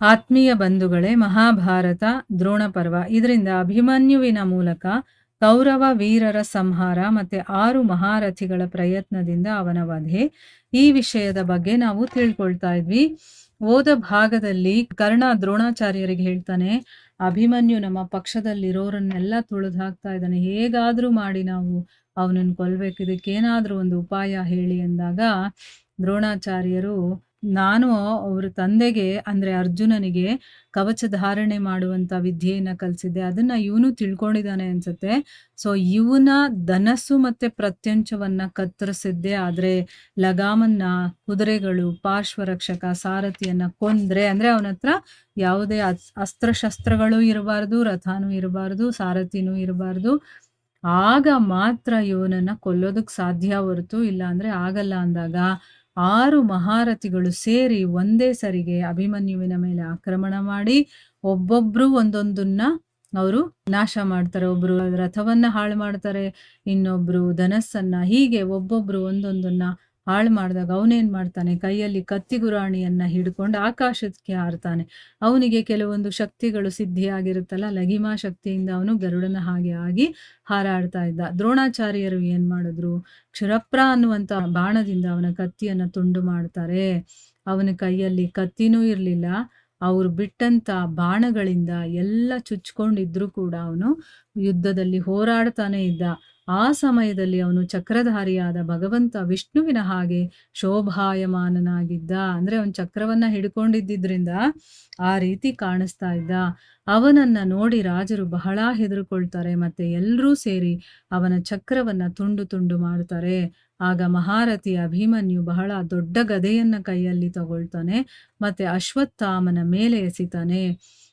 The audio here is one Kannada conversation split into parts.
ಆತ್ಮೀಯ ಬಂಧುಗಳೇ, ಮಹಾಭಾರತ ದ್ರೋಣ ಪರ್ವ ಇದರಿಂದ ಅಭಿಮನ್ಯುವಿನ ಮೂಲಕ ಕೌರವ ವೀರರ ಸಂಹಾರ ಮತ್ತೆ 6 ಮಹಾರಥಿಗಳ ಪ್ರಯತ್ನದಿಂದ ಅವನ ವಧೆ, ಈ ವಿಷಯದ ಬಗ್ಗೆ ನಾವು ತಿಳ್ಕೊಳ್ತಾ ಇದ್ವಿ. ಓದ ಭಾಗದಲ್ಲಿ ಕರ್ಣ ದ್ರೋಣಾಚಾರ್ಯರಿಗೆ ಹೇಳ್ತಾನೆ, ಅಭಿಮನ್ಯು ನಮ್ಮ ಪಕ್ಷದಲ್ಲಿರೋರನ್ನೆಲ್ಲ ತುಳಿದು ಹಾಕ್ತಾ ಇದ್ದಾನೆ, ಹೇಗಾದ್ರೂ ಮಾಡಿ ನಾವು ಅವನನ್ನು ಕೊಲ್ಬೇಕು, ಇದಕ್ಕೇನಾದ್ರೂ ಒಂದು ಉಪಾಯ ಹೇಳಿ ಅಂದಾಗ ದ್ರೋಣಾಚಾರ್ಯರು, ನಾನು ಅವ್ರ ತಂದೆಗೆ ಅಂದ್ರೆ ಅರ್ಜುನನಿಗೆ ಕವಚ ಧಾರಣೆ ಮಾಡುವಂತ ವಿದ್ಯೆಯನ್ನ ಕಲಿಸಿದ್ದೆ, ಅದನ್ನ ಇವನು ತಿಳ್ಕೊಂಡಿದ್ದಾನೆ ಅನ್ಸುತ್ತೆ. ಸೊ ಇವನ ಧನಸ್ಸು ಮತ್ತೆ ಪ್ರತ್ಯಂಚವನ್ನ ಕತ್ತರಿಸಿದ್ದೆ, ಆದ್ರೆ ಲಗಾಮನ್ನ, ಕುದುರೆಗಳು, ಪಾರ್ಶ್ವರಕ್ಷಕ, ಸಾರಥಿಯನ್ನ ಕೊಂದ್ರೆ, ಅಂದ್ರೆ ಅವನ ಹತ್ರ ಯಾವುದೇ ಅಸ್ತ್ರಶಸ್ತ್ರಗಳು ಇರಬಾರ್ದು, ರಥನೂ ಇರಬಾರ್ದು, ಸಾರಥಿನೂ ಇರಬಾರ್ದು, ಆಗ ಮಾತ್ರ ಇವನನ್ನ ಕೊಲ್ಲೋದಕ್ ಸಾಧ್ಯ ಹೊರತು ಇಲ್ಲ ಅಂದ್ರೆ ಆಗಲ್ಲ ಅಂದಾಗ 6 ಮಹಾರಥಿಗಳು ಸೇರಿ ಒಂದೇ ಸರಿಗೆ ಅಭಿಮನ್ಯುವಿನ ಮೇಲೆ ಆಕ್ರಮಣ ಮಾಡಿ ಒಬ್ಬೊಬ್ರು ಒಂದೊಂದನ್ನ ಅವರು ನಾಶ ಮಾಡ್ತಾರೆ. ಒಬ್ರು ರಥವನ್ನ ಹಾಳು ಮಾಡ್ತಾರೆ, ಇನ್ನೊಬ್ರು ಧನಸ್ಸನ್ನ, ಹೀಗೆ ಒಬ್ಬೊಬ್ರು ಒಂದೊಂದನ್ನ ಹಾಳು ಮಾಡಿದಾಗ ಅವನೇನ್ ಮಾಡ್ತಾನೆ, ಕೈಯಲ್ಲಿ ಕತ್ತಿಗುರಾಣಿಯನ್ನ ಹಿಡ್ಕೊಂಡು ಆಕಾಶಕ್ಕೆ ಹಾರ್ತಾನೆ. ಅವನಿಗೆ ಕೆಲವೊಂದು ಶಕ್ತಿಗಳು ಸಿದ್ಧಿಯಾಗಿರುತ್ತಲ್ಲ, ಲಘಿಮಾ ಶಕ್ತಿಯಿಂದ ಅವನು ಗರುಡನ ಹಾಗೆ ಆಗಿ ಹಾರಾಡ್ತಾ ಇದ್ದ. ದ್ರೋಣಾಚಾರ್ಯರು ಏನ್ ಮಾಡಿದ್ರು, ಕ್ಷುರಪ್ರ ಅನ್ನುವಂತ ಬಾಣದಿಂದ ಅವನ ಕತ್ತಿಯನ್ನ ತುಂಡು ಮಾಡ್ತಾರೆ. ಅವನ ಕೈಯಲ್ಲಿ ಕತ್ತಿನೂ ಇರ್ಲಿಲ್ಲ, ಅವ್ರು ಬಿಟ್ಟಂತ ಬಾಣಗಳಿಂದ ಎಲ್ಲ ಚುಚ್ಕೊಂಡಿದ್ರು ಕೂಡ ಅವನು ಯುದ್ಧದಲ್ಲಿ ಹೋರಾಡ್ತಾನೆ ಇದ್ದ. ಆ ಸಮಯದಲ್ಲಿ ಅವನು ಚಕ್ರಧಾರಿಯಾದ ಭಗವಂತ ವಿಷ್ಣುವಿನ ಹಾಗೆ ಶೋಭಾಯಮಾನನಾಗಿದ್ದ, ಅಂದ್ರೆ ಅವನು ಚಕ್ರವನ್ನ ಹಿಡ್ಕೊಂಡಿದ್ದಿದ್ರಿಂದ ಆ ರೀತಿ ಕಾಣಿಸ್ತಾ ಇದ್ದ. ಅವನನ್ನ ನೋಡಿ ರಾಜರು ಬಹಳ ಹೆದರ್ಕೊಳ್ತಾರೆ, ಮತ್ತೆ ಎಲ್ಲರೂ ಸೇರಿ ಅವನ ಚಕ್ರವನ್ನ ತುಂಡು ತುಂಡು ಮಾಡ್ತಾರೆ. ಆಗ ಮಹಾರಥಿ ಅಭಿಮನ್ಯು ಬಹಳ ದೊಡ್ಡ ಗದೆಯನ್ನ ಕೈಯಲ್ಲಿ ತಗೊಳ್ತಾನೆ, ಮತ್ತೆ ಅಶ್ವತ್ಥಾಮನ ಮೇಲೆ ಎಸಿತಾನೆ.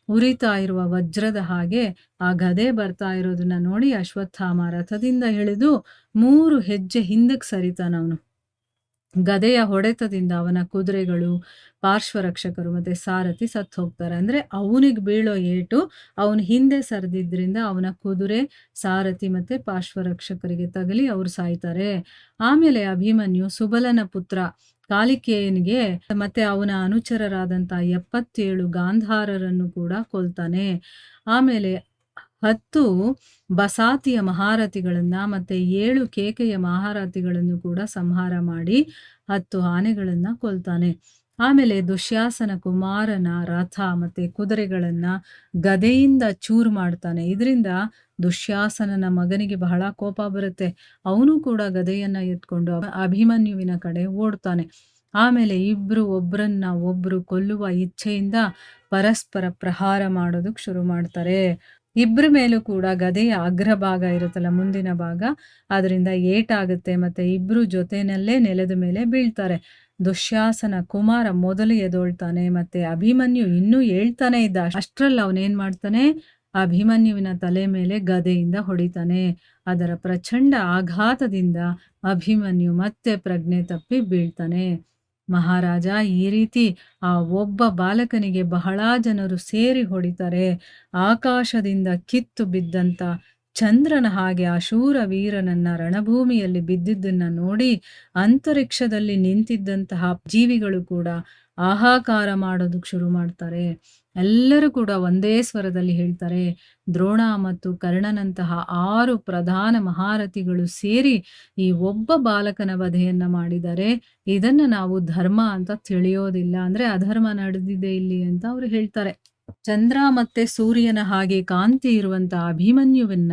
ಉರಿತಾ ಇರುವ ವಜ್ರದ ಹಾಗೆ ಆ ಗದೆ ಬರ್ತಾ ಇರೋದನ್ನ ನೋಡಿ ಅಶ್ವತ್ಥಾಮ ರಥದಿಂದ ಇಳಿದು 3 ಹೆಜ್ಜೆ ಹಿಂದಕ್ಕೆ ಸರಿತಾನವನು. ಗದೆಯ ಹೊಡೆತದಿಂದ ಅವನ ಕುದುರೆಗಳು, ಪಾರ್ಶ್ವರಕ್ಷಕರು ಮತ್ತೆ ಸಾರಥಿ ಸತ್ತು ಹೋಗ್ತಾರೆ. ಅಂದ್ರೆ ಅವನಿಗೆ ಬೀಳೋ ಏಟು ಅವನು ಹಿಂದೆ ಸರಿದಿದ್ರಿಂದ ಅವನ ಕುದುರೆ, ಸಾರಥಿ ಮತ್ತೆ ಪಾರ್ಶ್ವರಕ್ಷಕರಿಗೆ ತಗಲಿ ಅವ್ರು ಸಾಯ್ತಾರೆ. ಆಮೇಲೆ ಅಭಿಮನ್ಯು ಸುಬಲನ ಪುತ್ರ ಕಾಲಿಕೇಯನಿಗೆ ಮತ್ತೆ ಅವನ ಅನುಚರರಾದಂತ 77 ಗಾಂಧಾರರನ್ನು ಕೂಡ ಕೊಲ್ತಾನೆ. ಆಮೇಲೆ 10 ಬಸಾತಿಯ ಮಹಾರಥಿಗಳನ್ನ ಮತ್ತೆ 7 ಕೇಕೆಯ ಮಹಾರಥಿಗಳನ್ನು ಕೂಡ ಸಂಹಾರ ಮಾಡಿ 10 ಆನೆಗಳನ್ನ ಕೊಲ್ತಾನೆ. ಆಮೇಲೆ ದುಶ್ಯಾಸನ ಕುಮಾರನ ರಥ ಮತ್ತೆ ಕುದುರೆಗಳನ್ನ ಗದೆಯಿಂದ ಚೂರು ಮಾಡ್ತಾನೆ. ಇದರಿಂದ ದುಶ್ಯಾಸನನ ಮಗನಿಗೆ ಬಹಳ ಕೋಪ ಬರುತ್ತೆ, ಅವನು ಕೂಡ ಗದೆಯನ್ನ ಎತ್ಕೊಂಡು ಅಭಿಮನ್ಯುವಿನ ಕಡೆ ಓಡ್ತಾನೆ. ಆಮೇಲೆ ಇಬ್ರು ಒಬ್ರನ್ನ ಒಬ್ರು ಕೊಲ್ಲುವ ಇಚ್ಛೆಯಿಂದ ಪರಸ್ಪರ ಪ್ರಹಾರ ಮಾಡೋದಕ್ಕೆ ಶುರು ಮಾಡ್ತಾರೆ. ಇಬ್ರ ಮೇಲೂ ಕೂಡ ಗದೆಯ ಅಗ್ರಭಾಗ ಇರುತ್ತಲ್ಲ, ಮುಂದಿನ ಭಾಗ, ಅದರಿಂದ ಏಟಾಗುತ್ತೆ, ಮತ್ತೆ ಇಬ್ರು ಜೊತೆನಲ್ಲೇ ನೆಲದ ಮೇಲೆ ಬೀಳ್ತಾರೆ. ದುಶ್ಯಾಸನ ಕುಮಾರ ಮೊದಲು ಎದೊಳ್ತಾನೆ, ಮತ್ತೆ ಅಭಿಮನ್ಯು ಇನ್ನೂ ಹೇಳ್ತಾನೆ ಇದ್ದ ಅಷ್ಟ್ರಲ್ಲಿ ಅವನೇನ್ ಮಾಡ್ತಾನೆ, ಅಭಿಮನ್ಯುವಿನ ತಲೆ ಮೇಲೆ ಗದೆಯಿಂದ ಹೊಡಿತಾನೆ. ಅದರ ಪ್ರಚಂಡ ಆಘಾತದಿಂದ ಅಭಿಮನ್ಯು ಮತ್ತೆ ಪ್ರಜ್ಞೆ ತಪ್ಪಿ ಬೀಳ್ತಾನೆ. ಮಹಾರಾಜ ಈ ರೀತಿ ಆ ಒಬ್ಬ ಬಾಲಕನಿಗೆ ಬಹಳ ಜನರು ಸೇರಿ ಹೊಡಿತಾರೆ. ಆಕಾಶದಿಂದ ಕಿತ್ತು ಬಿದ್ದಂತ ಚಂದ್ರನ ಹಾಗೆ ಆ ಶೂರ ವೀರನನ್ನ ರಣಭೂಮಿಯಲ್ಲಿ ಬಿದ್ದಿದ್ದನ್ನ ನೋಡಿ ಅಂತರಿಕ್ಷದಲ್ಲಿ ನಿಂತಿದ್ದಂತಹ ಜೀವಿಗಳು ಕೂಡ ಆಹಾಕಾರ ಮಾಡೋದಕ್ಕೆ ಶುರು ಮಾಡ್ತಾರೆ. ಎಲ್ಲರೂ ಕೂಡ ಒಂದೇ ಸ್ವರದಲ್ಲಿ ಹೇಳ್ತಾರೆ, ದ್ರೋಣ ಮತ್ತು ಕರ್ಣನಂತಹ 6 ಪ್ರಧಾನ ಮಹಾರಥಿಗಳು ಸೇರಿ ಈ ಒಬ್ಬ ಬಾಲಕನ ವಧೆಯನ್ನ ಮಾಡಿದ್ದಾರೆ, ಇದನ್ನ ನಾವು ಧರ್ಮ ಅಂತ ತಿಳಿಯೋದಿಲ್ಲ, ಅಂದ್ರೆ ಅಧರ್ಮ ನಡೆದಿದೆ ಇಲ್ಲಿ ಅಂತ ಅವ್ರು ಹೇಳ್ತಾರೆ. ಚಂದ್ರ ಮತ್ತೆ ಸೂರ್ಯನ ಹಾಗೆ ಕಾಂತಿ ಇರುವಂತ ಅಭಿಮನ್ಯುವನ್ನ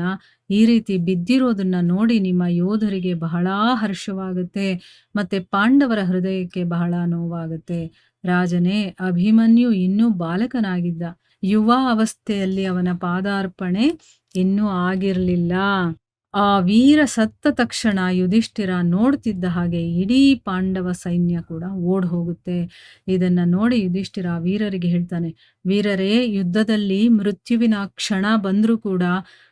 ಈ ರೀತಿ ಬಿದ್ದಿರೋದನ್ನ ನೋಡಿ ನಿಮ್ಮ ಯೋಧರಿಗೆ ಬಹಳ ಹರ್ಷವಾಗುತ್ತೆ, ಮತ್ತೆ ಪಾಂಡವರ ಹೃದಯಕ್ಕೆ ಬಹಳ ನೋವಾಗುತ್ತೆ. ರಾಜನೇ, ಅಭಿಮನ್ಯು ಇನ್ನೂ ಬಾಲಕನಾಗಿದ್ದ, ಯುವ ಅವಸ್ಥೆಯಲ್ಲಿ ಅವನ ಪಾದಾರ್ಪಣೆ ಇನ್ನೂ ಆಗಿರ್ಲಿಲ್ಲ. ಆ ವೀರ ಸತ್ತ ತಕ್ಷಣ ಯುಧಿಷ್ಠಿರ ನೋಡ್ತಿದ್ದ ಹಾಗೆ ಇಡೀ ಪಾಂಡವ ಸೈನ್ಯ ಕೂಡ ಓಡ್ ಹೋಗುತ್ತೆ. ಇದನ್ನ ನೋಡಿ ಯುಧಿಷ್ಠಿರ ವೀರರಿಗೆ ಹೇಳ್ತಾನೆ, ವೀರರೇ, ಯುದ್ಧದಲ್ಲಿ ಮೃತ್ಯುವಿನ ಕ್ಷಣ ಬಂದ್ರೂ ಕೂಡ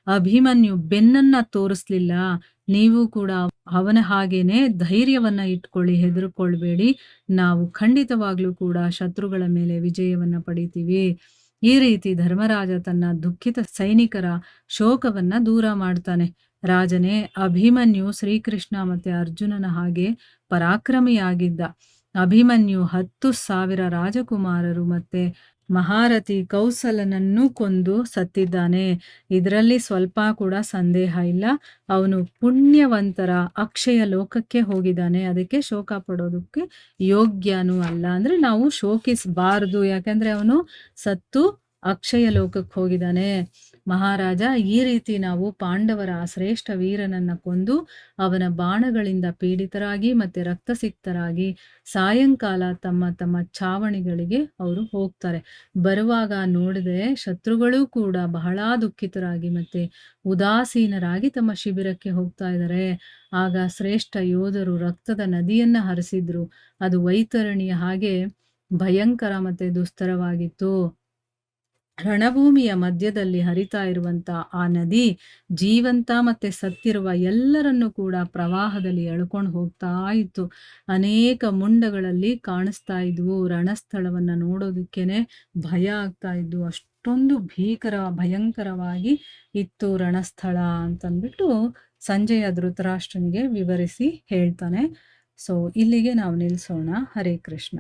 ಅಭಿಮನ್ಯು ಬೆನ್ನನ್ನ ತೋರಿಸ್ಲಿಲ್ಲ. ನೀವು ಕೂಡ ಅವನ ಹಾಗೇನೆ ಧೈರ್ಯವನ್ನ ಇಟ್ಕೊಳ್ಳಿ, ಹೆದರ್ಕೊಳ್ಬೇಡಿ. ನಾವು ಖಂಡಿತವಾಗ್ಲೂ ಕೂಡ ಶತ್ರುಗಳ ಮೇಲೆ ವಿಜಯವನ್ನ ಪಡಿತೀವಿ. ಈ ರೀತಿ ಧರ್ಮರಾಜ ತನ್ನ ದುಃಖಿತ ಸೈನಿಕರ ಶೋಕವನ್ನ ದೂರ ಮಾಡ್ತಾನೆ. ರಾಜನೇ, ಅಭಿಮನ್ಯು ಶ್ರೀಕೃಷ್ಣ ಮತ್ತೆ ಅರ್ಜುನನ ಹಾಗೆ ಪರಾಕ್ರಮಿಯಾಗಿದ್ದ. ಅಭಿಮನ್ಯು 10,000 ರಾಜಕುಮಾರರು ಮತ್ತೆ ಮಹಾರಥಿ ಕೌಸಲನನ್ನು ಕೊಂದು ಸತ್ತಿದ್ದಾನೆ. ಇದರಲ್ಲಿ ಸ್ವಲ್ಪ ಕೂಡ ಸಂದೇಹ ಇಲ್ಲ. ಅವನು ಪುಣ್ಯವಂತರ ಅಕ್ಷಯ ಲೋಕಕ್ಕೆ ಹೋಗಿದ್ದಾನೆ. ಅದಕ್ಕೆ ಶೋಕ ಪಡೋದಕ್ಕೆ ಯೋಗ್ಯನೂ ಅಲ್ಲ. ಅಂದ್ರೆ ನಾವು ಶೋಕಿಸಬಾರದು. ಯಾಕಂದ್ರೆ ಅವನು ಸತ್ತು ಅಕ್ಷಯ ಲೋಕಕ್ಕೆ ಹೋಗಿದ್ದಾನೆ. ಮಹಾರಾಜ, ಈ ರೀತಿ ನಾವು ಪಾಂಡವರ ಆ ಶ್ರೇಷ್ಠ ವೀರನನ್ನ ಕೊಂದು ಅವನ ಬಾಣಗಳಿಂದ ಪೀಡಿತರಾಗಿ ಮತ್ತೆ ರಕ್ತಸಿಕ್ತರಾಗಿ ಸಾಯಂಕಾಲ ತಮ್ಮ ತಮ್ಮ ಛಾವಣಿಗಳಿಗೆ ಅವರು ಹೋಗ್ತಾರೆ. ಬರುವಾಗ ನೋಡಿದ್ರೆ ಶತ್ರುಗಳೂ ಕೂಡ ಬಹಳ ದುಃಖಿತರಾಗಿ ಮತ್ತೆ ಉದಾಸೀನರಾಗಿ ತಮ್ಮ ಶಿಬಿರಕ್ಕೆ ಹೋಗ್ತಾ ಇದ್ದಾರೆ. ಆಗ ಶ್ರೇಷ್ಠ ಯೋಧರು ರಕ್ತದ ನದಿಯನ್ನ ಹರಿಸಿದ್ರು. ಅದು ವೈತರಣಿಯ ಹಾಗೆ ಭಯಂಕರ ಮತ್ತೆ ದುಸ್ತರವಾಗಿತ್ತು. ರಣಭೂಮಿಯ ಮಧ್ಯದಲ್ಲಿ ಹರಿತಾ ಇರುವಂತ ಆ ನದಿ ಜೀವಂತ ಮತ್ತೆ ಸತ್ತಿರುವ ಎಲ್ಲರನ್ನೂ ಕೂಡ ಪ್ರವಾಹದಲ್ಲಿ ಎಳ್ಕೊಂಡು ಹೋಗ್ತಾ ಇತ್ತು. ಅನೇಕ ಮುಂಡಗಳಲ್ಲಿ ಕಾಣಿಸ್ತಾ ಇದ್ವು. ರಣಸ್ಥಳವನ್ನ ನೋಡೋದಕ್ಕೇನೆ ಭಯ ಆಗ್ತಾ ಇದ್ವು. ಅಷ್ಟೊಂದು ಭಯಂಕರವಾಗಿ ಇತ್ತು ರಣಸ್ಥಳ ಅಂತಂದ್ಬಿಟ್ಟು ಸಂಜಯ ಧೃತರಾಷ್ಟ್ರನಿಗೆ ವಿವರಿಸಿ ಹೇಳ್ತಾನೆ. ಸೊ ಇಲ್ಲಿಗೆ ನಾವು ನಿಲ್ಲಿಸೋಣ. ಹರೇ ಕೃಷ್ಣ.